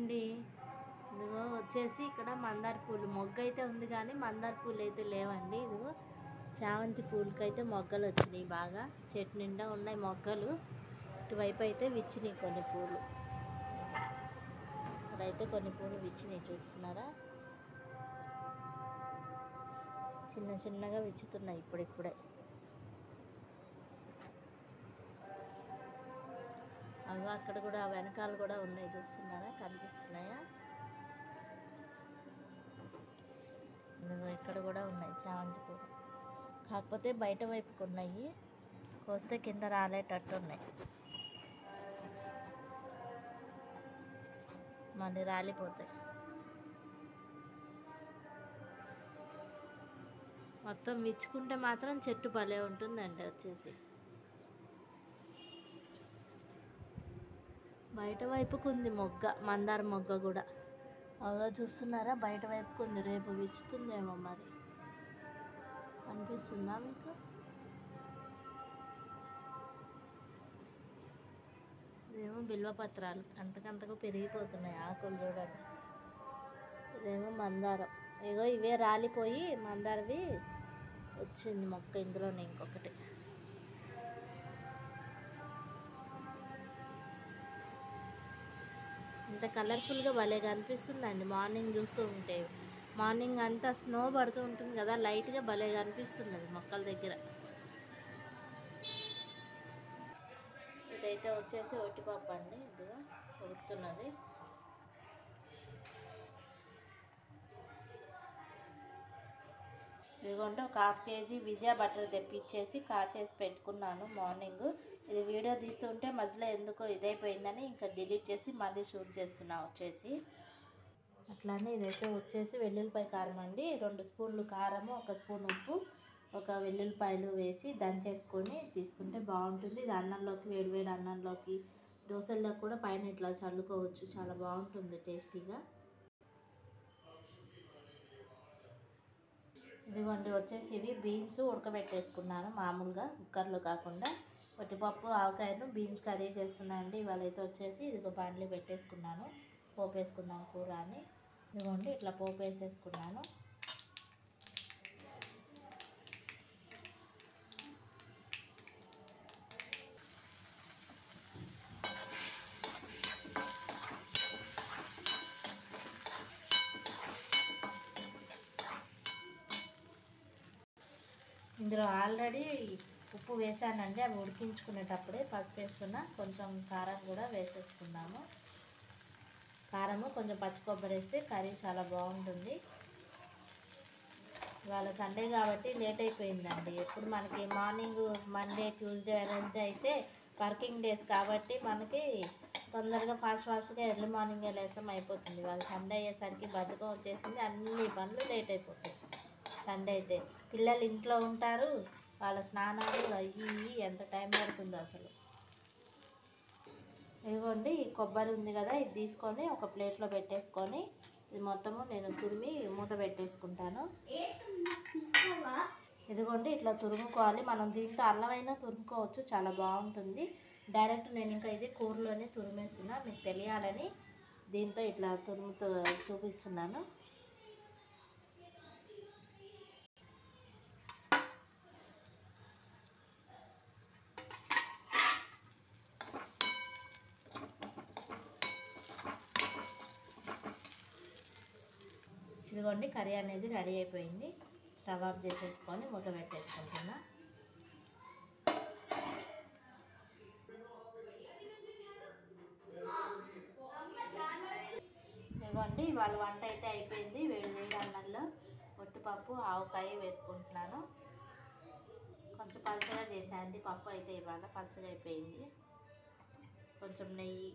అండి. ఇదిగో వచ్చేసి ఇక్కడ మందార పూలు మొగ్గ అయితే ఉంది, కానీ మందార పూలు అయితే లేవండి. ఇదిగో చామంతి పూలకైతే మొగ్గలు వచ్చినాయి, బాగా చెట్టు నిండా ఉన్నాయి మొగ్గలు. ఇటువైపు అయితే విచ్చినాయి కొన్ని పూలు, ఇక్కడైతే కొన్ని పూలు విచ్చినాయి, చూస్తున్నారా? చిన్న చిన్నగా విచ్చుతున్నాయి ఇప్పుడిప్పుడే. అవి అక్కడ కూడా వెనకాల కూడా ఉన్నాయి, చూస్తున్నారా? కనిపిస్తున్నాయా? ఇదిగో ఇక్కడ కూడా ఉన్నాయి చామంతి పూలు, కాకపోతే బయట వైపుకు ఉన్నాయి, కోస్తే కింద రాలేటట్టు ఉన్నాయి, మళ్ళీ రాలిపోతాయి. మొత్తం విచ్చుకుంటే మాత్రం చెట్టు భలే ఉంటుందండి. వచ్చేసి బయట వైపుకు ఉంది మొగ్గ, మందార మొగ్గ కూడా. అలా చూస్తున్నారా? బయట వైపుకు ఉంది, రేపు విచ్చుతుందేమో మరి. అనిపిస్తుందా మీకు? ఇదేమో బిల్వపత్రాలు అంతకంతకు పెరిగిపోతున్నాయి ఆకులు, చూడండి. ఇదేమో మందారం. ఇగో ఇవే రాలిపోయి మందారవి వచ్చింది మొక్క, ఇందులోనే ఇంకొకటి. ఇంత కలర్ఫుల్గా భలేగా అనిపిస్తుందండి మార్నింగ్ చూస్తూ ఉంటే. మార్నింగ్ అంతా స్నో పడుతూ ఉంటుంది కదా, లైట్గా భలేగా అనిపిస్తున్నది మొక్కల దగ్గర. ఇదైతే వచ్చేసి ఒట్టిపప్పు అండి, ఇదిగా ఉడుకుతున్నది. ఇదిగోంటే ఒక 1/2 kg విజయ బటర్ తెప్పించేసి కాచేసి పెట్టుకున్నాను మార్నింగ్. ఇది వీడియో తీస్తుంటే మధ్యలో ఎందుకో ఇదైపోయిందని ఇంకా డిలీట్ చేసి మళ్ళీ షూట్ చేస్తున్నా వచ్చేసి. అట్లానే ఇదైతే వచ్చేసి వెల్లుల్లిపాయ కారం అండి. 2 స్పూన్లు కారము, 1 స్పూన్ ఉప్పు, ఒక వెల్లుల్లిపాయలు వేసి దంచేసుకొని తీసుకుంటే బాగుంటుంది. ఇది అన్నంలోకి, వేడివేడి అన్నంలోకి, దోశల్లోకి కూడా పైన ఇట్లా చల్లుకోవచ్చు, చాలా బాగుంటుంది టేస్టీగా. ఇదిగోండి వచ్చేసి ఇవి బీన్స్ ఉడకబెట్టేసుకున్నాను, మామూలుగా కుక్కర్లో కాకుండా. వట్టిపప్పు, ఆవకాయను బీన్స్ కర్రీ చేస్తున్నానండి ఇవాళ. అయితే వచ్చేసి ఇదిగో బాండ్లీ పెట్టేసుకున్నాను, పోపు వేసుకున్నాను కూర అని. ఇదిగోండి ఇట్లా పోపు వేసేసుకున్నాను. ఇందులో ఆల్రెడీ ఉప్పు వేసానండి, అవి ఉడికించుకునేటప్పుడే. పసుపు వేస్తున్నా, కొంచెం కారం కూడా వేసేసుకున్నాము. కారము కొంచెం పచ్చి కొబ్బరి వేస్తే కర్రీ చాలా బాగుంటుంది. ఇవాళ సండే కాబట్టి లేట్ అయిపోయిందండి. ఎప్పుడు మనకి మార్నింగ్ మండే, ట్యూస్డే, వెనస్డే అయితే వర్కింగ్ డేస్ కాబట్టి మనకి తొందరగా ఫాస్ట్గా ఎర్లీ మార్నింగే లేసం అయిపోతుంది. ఇవాళ సండే అయ్యేసరికి బద్ధకం వచ్చేసింది, అన్ని పనులు లేట్ అయిపోతాయి. సండే అయితే పిల్లలు ఇంట్లో ఉంటారు, వాళ్ళ స్నానాలు అయ్యి ఎంత టైం పడుతుందో అసలు. ఇదిగోండి కొబ్బరి ఉంది కదా, ఇది తీసుకొని ఒక ప్లేట్లో పెట్టేసుకొని ఇది మొత్తము నేను తురిమి మూత పెట్టేసుకుంటాను. ఇదిగోండి ఇట్లా తురుముకోవాలి. మనం దీంట్లో అల్లమైనా తురుముకోవచ్చు, చాలా బాగుంటుంది. డైరెక్ట్ నేను ఇంకా ఇది కూరలోనే తురిమేస్తున్నా, మీకు తెలియాలని దీంతో ఇట్లా తురుముతో చూపిస్తున్నాను. ఇదిగోండి కర్రీ అనేది రెడీ అయిపోయింది. స్టవ్ ఆఫ్ చేసేసుకొని మూత పెట్టేసుకుంటున్నా. ఇదిగోండి ఇవాళ వంట అయితే అయిపోయింది. వేడి వేడి అన్నంలో వట్టిపప్పు, ఆవకాయ వేసుకుంటున్నాను. కొంచెం పలుచగా చేసానండి పప్పు అయితే, ఇవాళ పలుచగా అయిపోయింది. కొంచెం నెయ్యి